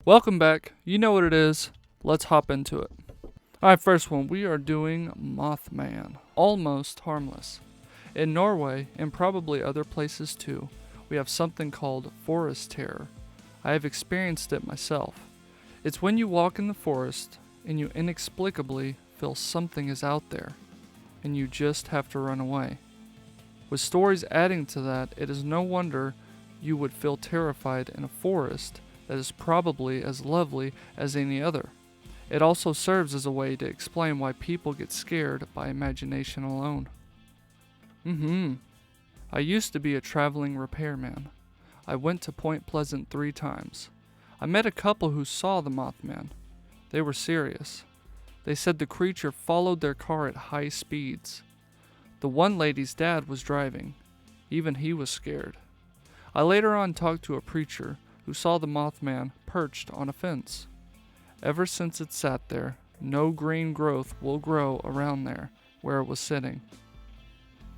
Welcome back. You know what it is. Let's hop into it. Alright, first one. We are doing Mothman. Almost harmless. In Norway, and probably other places too, we have something called forest terror. I have experienced it myself. It's when you walk in the forest and you inexplicably feel something is out there, and you just have to run away. With stories adding to that, it is no wonder you would feel terrified in a forest that is probably as lovely as any other. It also serves as a way to explain why people get scared by imagination alone. I used to be a traveling repairman. I went to Point Pleasant 3 times. I met a couple who saw the Mothman. They were serious. They said the creature followed their car at high speeds. The one lady's dad was driving. Even he was scared. I later on talked to a preacher who saw the Mothman perched on a fence. Ever since it sat there, no green growth will grow around there where it was sitting.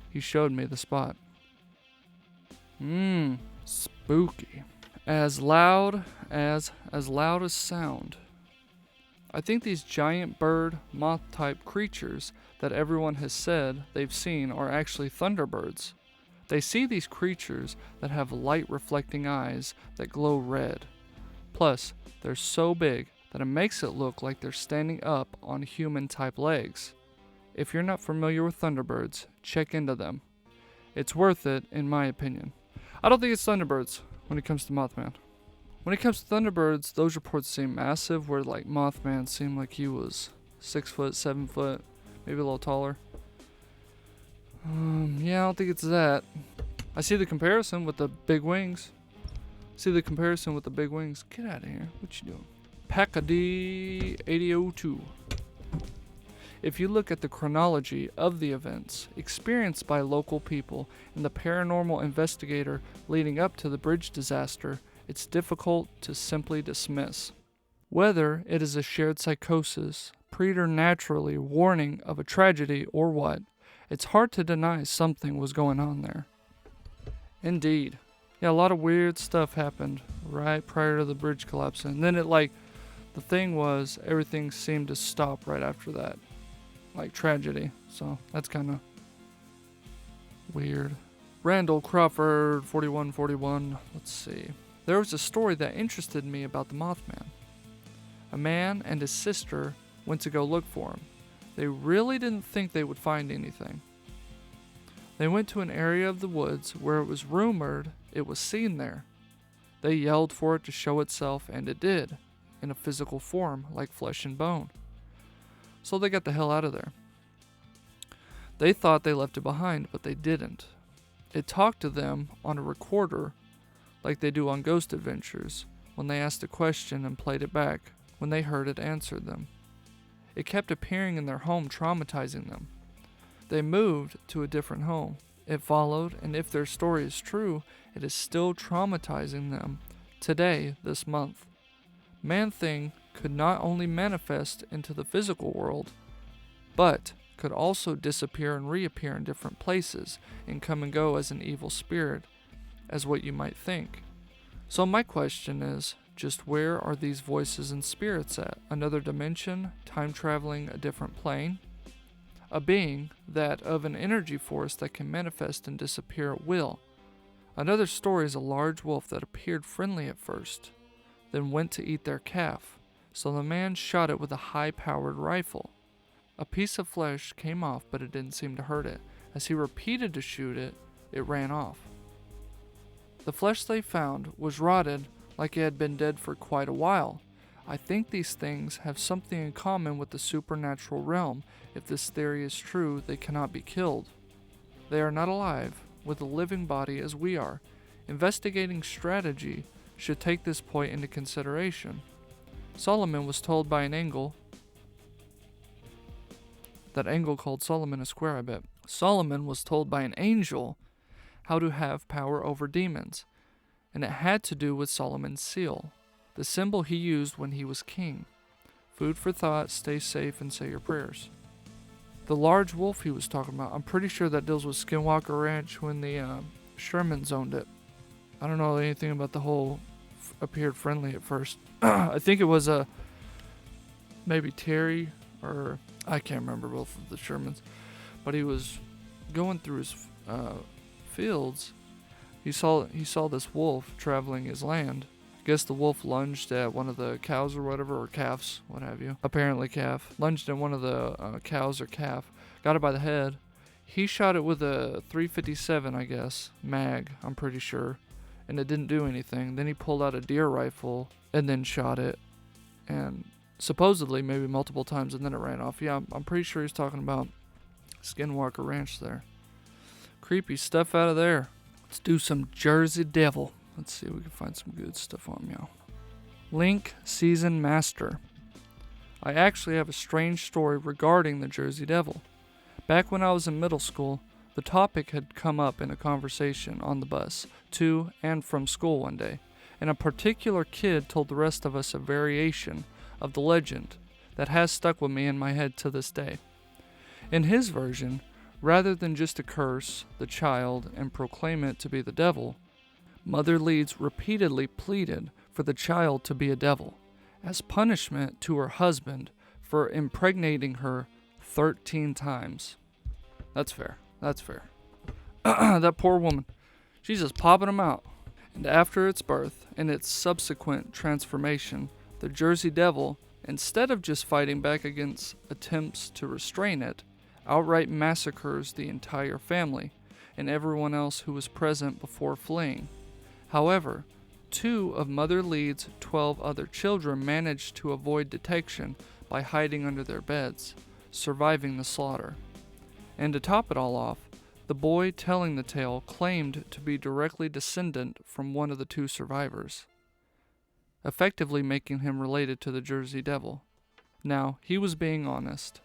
He showed me the spot. Spooky. As loud as sound. I think these giant bird, moth-type creatures that everyone has said they've seen are actually Thunderbirds. They see these creatures that have light-reflecting eyes that glow red. Plus, they're so big that it makes it look like they're standing up on human-type legs. If you're not familiar with Thunderbirds, check into them. It's worth it, in my opinion. I don't think it's Thunderbirds when it comes to Mothman. When it comes to Thunderbirds, those reports seem massive, where like Mothman seemed like he was 6 foot, 7 foot, maybe a little taller. Yeah, I don't think it's that. I see the comparison with the big wings. Get out of here. What you doing? Packady 8002. If you look at the chronology of the events experienced by local people and the paranormal investigator leading up to the bridge disaster, it's difficult to simply dismiss. Whether it is a shared psychosis, preternaturally warning of a tragedy, or what, it's hard to deny something was going on there. Indeed. Yeah, a lot of weird stuff happened right prior to the bridge collapsing. And then the thing was, everything seemed to stop right after that. Like tragedy. So that's kind of weird. Randall Crawford, 4141. Let's see. There was a story that interested me about the Mothman. A man and his sister went to go look for him. They really didn't think they would find anything. They went to an area of the woods where it was rumored it was seen there. They yelled for it to show itself, and it did, in a physical form like flesh and bone. So they got the hell out of there. They thought they left it behind, but they didn't. It talked to them on a recorder like they do on Ghost Adventures when they asked a question and played it back when they heard it answer them. It kept appearing in their home, traumatizing them. They moved to a different home. It followed, and if their story is true, it is still traumatizing them today, this month. Man-Thing could not only manifest into the physical world, but could also disappear and reappear in different places and come and go as an evil spirit, as what you might think. So my question is, just where are these voices and spirits at? Another dimension? Time traveling a different plane? A being that of an energy force that can manifest and disappear at will. Another story is a large wolf that appeared friendly at first, then went to eat their calf. So the man shot it with a high-powered rifle. A piece of flesh came off, but it didn't seem to hurt it. As he repeated to shoot it, it ran off. The flesh they found was rotted like it had been dead for quite a while. I think these things have something in common with the supernatural realm. If this theory is true, they cannot be killed. They are not alive, with a living body as we are. Investigating strategy should take this point into consideration. Solomon was told by an angel. That angel called Solomon a square, I bet. Solomon was told by an angel how to have power over demons, and it had to do with Solomon's seal, the symbol he used when he was king. Food for thought, stay safe, and say your prayers. The large wolf he was talking about, I'm pretty sure that deals with Skinwalker Ranch when the Shermans owned it. I don't know anything about the whole appeared friendly at first. I think it was maybe Terry, or I can't remember both of the Shermans, but he was going through his fields. He saw this wolf traveling his land. I guess the wolf lunged at one of the cows or whatever, or calves, what have you. Apparently calf. Lunged at one of the cows or calf. Got it by the head. He shot it with a .357, I guess, mag, I'm pretty sure. And it didn't do anything. Then he pulled out a deer rifle and then shot it. And supposedly maybe multiple times, and then it ran off. Yeah, I'm pretty sure he's talking about Skinwalker Ranch there. Creepy stuff out of there. Let's do some Jersey Devil. Let's see if we can find some good stuff on y'all. Link Season Master. I actually have a strange story regarding the Jersey Devil. Back when I was in middle school, the topic had come up in a conversation on the bus to and from school one day, and a particular kid told the rest of us a variation of the legend that has stuck with me in my head to this day. In his version, rather than just to curse the child and proclaim it to be the devil, Mother Leeds repeatedly pleaded for the child to be a devil, as punishment to her husband for impregnating her 13 times. That's fair. That's fair. That poor woman. She's just popping them out. And after its birth and its subsequent transformation, the Jersey Devil, instead of just fighting back against attempts to restrain it, outright massacres the entire family and everyone else who was present before fleeing. However, 2 of Mother Leeds' 12 other children managed to avoid detection by hiding under their beds, surviving the slaughter. And to top it all off, the boy telling the tale claimed to be directly descendant from one of the 2 survivors, effectively making him related to the Jersey Devil. Now, he was being honest.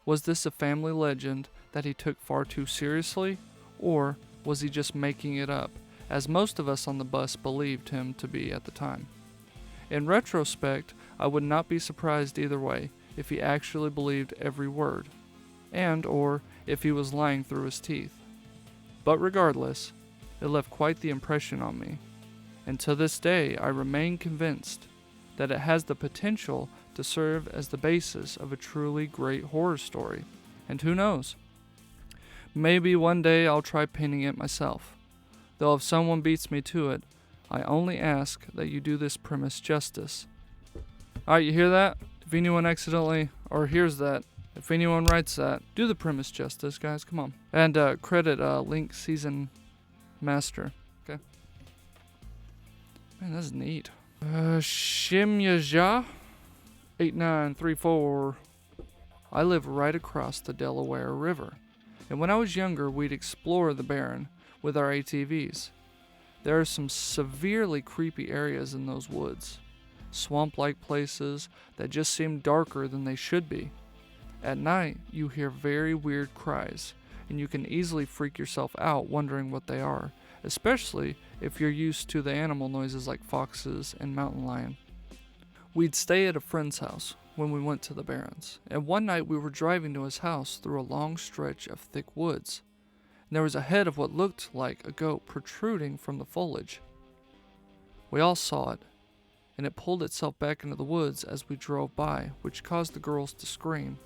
Was this a family legend that he took far too seriously, or was he just making it up, as most of us on the bus believed him to be at the time? In retrospect, I would not be surprised either way if he actually believed every word, and or if he was lying through his teeth. But regardless, it left quite the impression on me, and to this day I remain convinced that it has the potential to serve as the basis of a truly great horror story. And who knows? Maybe one day I'll try painting it myself. Though if someone beats me to it, I only ask that you do this premise justice. Alright, you hear that? If anyone accidentally, or hears that, if anyone writes that, do the premise justice, guys, come on. And credit Link Season Master, okay? Man, that's neat. Shimyaja 8934. I live right across the Delaware River, and when I was younger, we'd explore the Barren with our ATVs. There are some severely creepy areas in those woods, swamp-like places that just seem darker than they should be. At night, you hear very weird cries, and you can easily freak yourself out wondering what they are, especially if you're used to the animal noises like foxes and mountain lion. We'd stay at a friend's house when we went to the Barrens, and one night we were driving to his house through a long stretch of thick woods, and there was a head of what looked like a goat protruding from the foliage. We all saw it, and it pulled itself back into the woods as we drove by, which caused the girls to scream.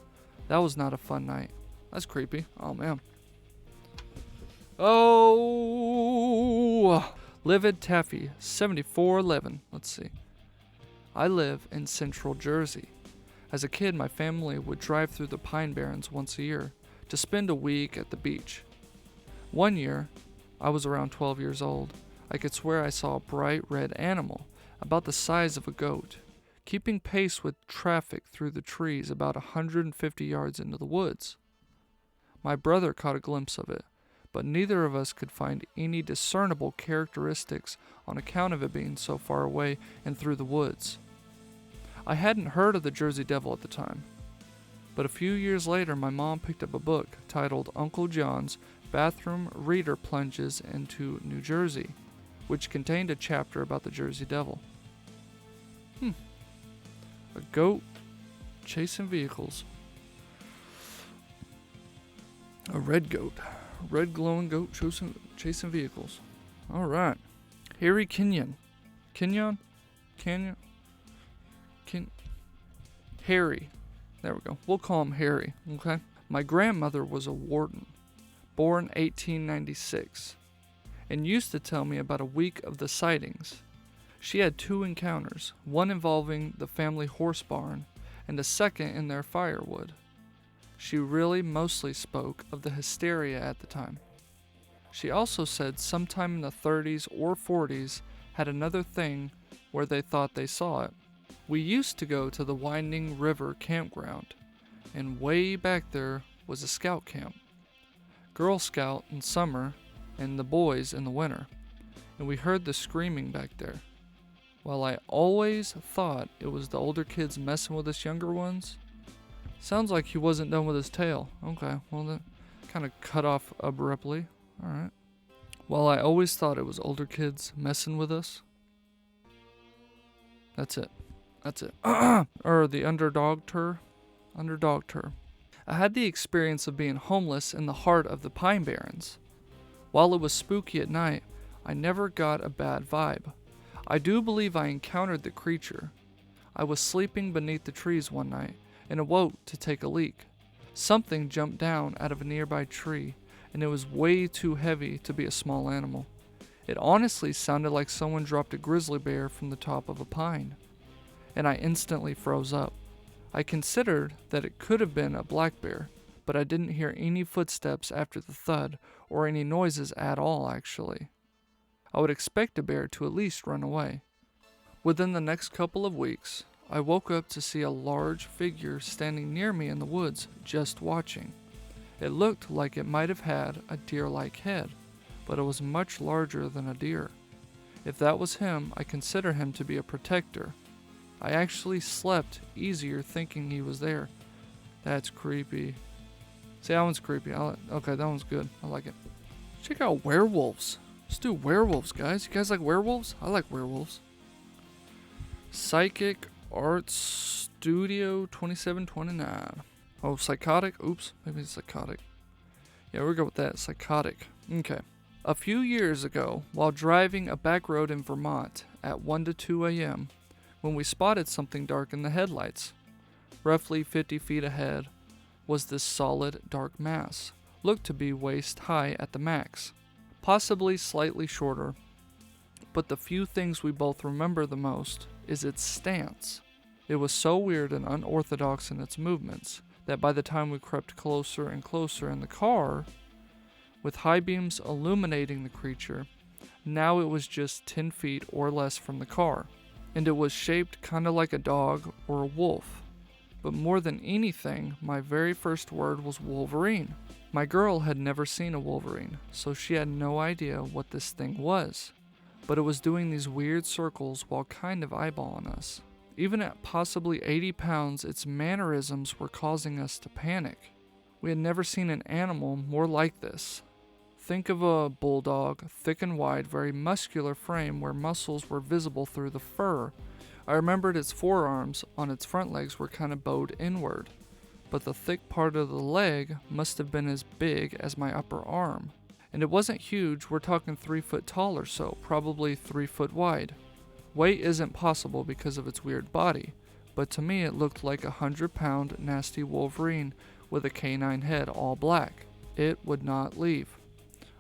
That was not a fun night. That's creepy. Oh, man. Oh! Livid Taffy, 7411. Let's see. I live in central Jersey. As a kid, my family would drive through the Pine Barrens once a year to spend a week at the beach. One year, I was around 12 years old. I could swear I saw a bright red animal, about the size of a goat, keeping pace with traffic through the trees about 150 yards into the woods. My brother caught a glimpse of it, but neither of us could find any discernible characteristics on account of it being so far away and through the woods. I hadn't heard of the Jersey Devil at the time, but a few years later my mom picked up a book titled Uncle John's Bathroom Reader Plunges into New Jersey, which contained a chapter about the Jersey Devil. A goat chasing vehicles. A red goat. A red glowing goat chasing vehicles. Alright. Harry Kenyon. Kenyon? Canyon? Harry. There we go. We'll call him Harry, okay? My grandmother was a warden, born 1896, and used to tell me about a week of the sightings. She had 2 encounters, one involving the family horse barn, and a second in their firewood. She really mostly spoke of the hysteria at the time. She also said sometime in the 30s or 40s had another thing where they thought they saw it. We used to go to the Winding River campground, and way back there was a scout camp. Girl Scout in summer and the boys in the winter, and we heard the screaming back there. While I always thought it was the older kids messing with us younger ones, sounds like he wasn't done with his tale. Okay, well that kind of cut off abruptly. Alright. While I always thought it was older kids messing with us. That's it. Or the underdog tour. I had the experience of being homeless in the heart of the Pine Barrens. While it was spooky at night, I never got a bad vibe. I do believe I encountered the creature. I was sleeping beneath the trees one night and awoke to take a leak. Something jumped down out of a nearby tree, and it was way too heavy to be a small animal. It honestly sounded like someone dropped a grizzly bear from the top of a pine, and I instantly froze up. I considered that it could have been a black bear, but I didn't hear any footsteps after the thud or any noises at all, actually. I would expect a bear to at least run away. Within the next couple of weeks, I woke up to see a large figure standing near me in the woods, just watching. It looked like it might have had a deer-like head, but it was much larger than a deer. If that was him, I consider him to be a protector. I actually slept easier thinking he was there. That's creepy. See, that one's creepy. Okay, that one's good. I like it. Check out werewolves. Let's do werewolves, guys. You guys like werewolves? I like werewolves. Psychic Arts Studio 2729. Oh, psychotic? Oops, maybe it's psychotic. Yeah, we'll go with that. Psychotic. Okay. A few years ago, while driving a back road in Vermont at 1 to 2 a.m., when we spotted something dark in the headlights. Roughly 50 feet ahead was this solid dark mass, looked to be waist high at the max, possibly slightly shorter, but the few things we both remember the most is its stance. It was so weird and unorthodox in its movements that by the time we crept closer and closer in the car, with high beams illuminating the creature, now it was just 10 feet or less from the car. And it was shaped kinda like a dog or a wolf. But more than anything, my very first word was Wolverine. My girl had never seen a Wolverine, so she had no idea what this thing was. But it was doing these weird circles while kind of eyeballing us. Even at possibly 80 pounds, its mannerisms were causing us to panic. We had never seen an animal more like this. Think of a bulldog, thick and wide, very muscular frame where muscles were visible through the fur. I remembered its forearms on its front legs were kind of bowed inward, but the thick part of the leg must have been as big as my upper arm. And it wasn't huge, we're talking 3 foot tall or so, probably 3 foot wide. Weight isn't possible because of its weird body, but to me it looked like a 100-pound nasty Wolverine with a canine head all black. It would not leave.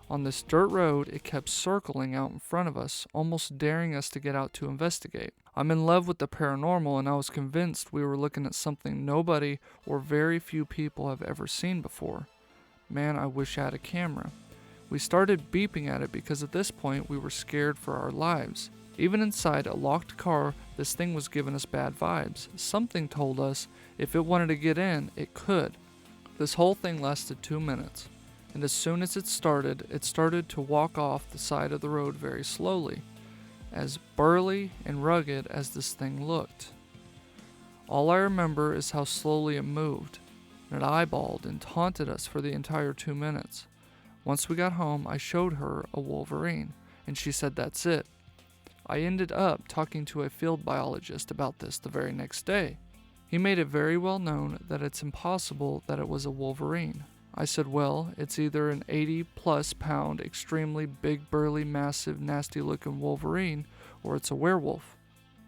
On this dirt road, it kept circling out in front of us, almost daring us to get out to investigate. I'm in love with the paranormal, and I was convinced we were looking at something nobody or very few people have ever seen before. Man, I wish I had a camera. We started beeping at it because at this point we were scared for our lives. Even inside a locked car, this thing was giving us bad vibes. Something told us if it wanted to get in, it could. This whole thing lasted 2 minutes. And as soon as it started to walk off the side of the road very slowly, as burly and rugged as this thing looked. All I remember is how slowly it moved, and it eyeballed and taunted us for the entire 2 minutes. Once we got home, I showed her a Wolverine, and she said that's it. I ended up talking to a field biologist about this the very next day. He made it very well known that it's impossible that it was a Wolverine. I said, well, it's either an 80-plus pound, extremely big, burly, massive, nasty-looking Wolverine, or it's a werewolf.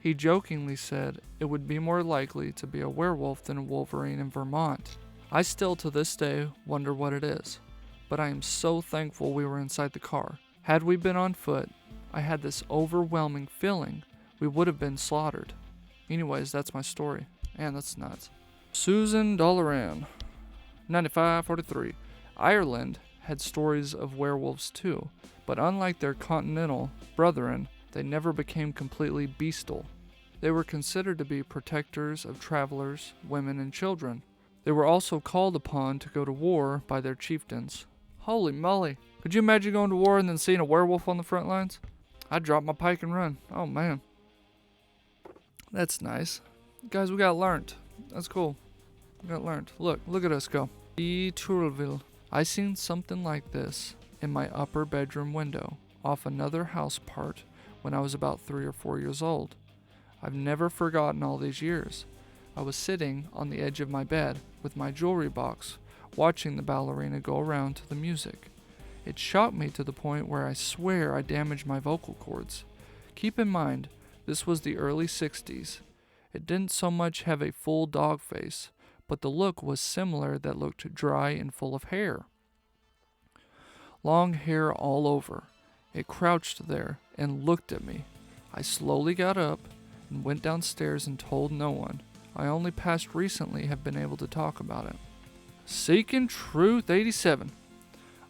He jokingly said it would be more likely to be a werewolf than a Wolverine in Vermont. I still to this day wonder what it is, but I am so thankful we were inside the car. Had we been on foot, I had this overwhelming feeling we would have been slaughtered. Anyways, that's my story. Man, that's nuts. Susan Dollaran, 9543. Ireland had stories of werewolves too, but unlike their continental brethren, they never became completely bestial. They were considered to be protectors of travelers, women, and children. They were also called upon to go to war by their chieftains. Holy moly. Could you imagine going to war and then seeing a werewolf on the front lines? I'd drop my pike and run. Oh man. That's nice. Guys, we got learned. That's cool. We got learned. Look at us go. Tourville. I seen something like this in my upper bedroom window off another house part when I was about 3 or 4 years old. I've never forgotten all these years. I was sitting on the edge of my bed with my jewelry box, watching the ballerina go around to the music. It shocked me to the point where I swear I damaged my vocal cords. Keep in mind, this was the early 60s. It didn't so much have a full dog face, but the look was similar that looked dry and full of hair. Long hair all over. It crouched there and looked at me. I slowly got up and went downstairs and told no one. I only past recently have been able to talk about it. Seeking Truth 87.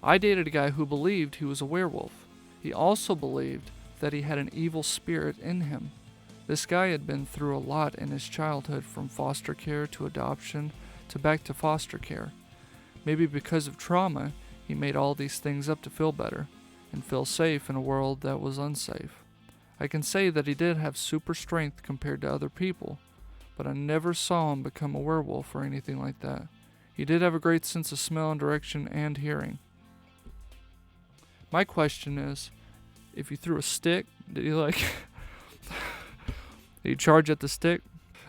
I dated a guy who believed he was a werewolf. He also believed that he had an evil spirit in him. This guy had been through a lot in his childhood, from foster care to adoption to back to foster care. Maybe because of trauma, he made all these things up to feel better and feel safe in a world that was unsafe. I can say that he did have super strength compared to other people, but I never saw him become a werewolf or anything like that. He did have a great sense of smell and direction and hearing. My question is, if you threw a stick, did he did you charge at the stick?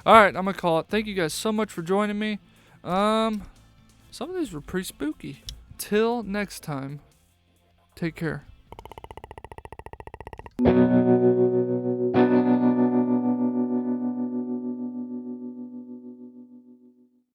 Alright, I'm gonna call it. Thank you guys so much for joining me. Some of these were pretty spooky. Till next time, take care.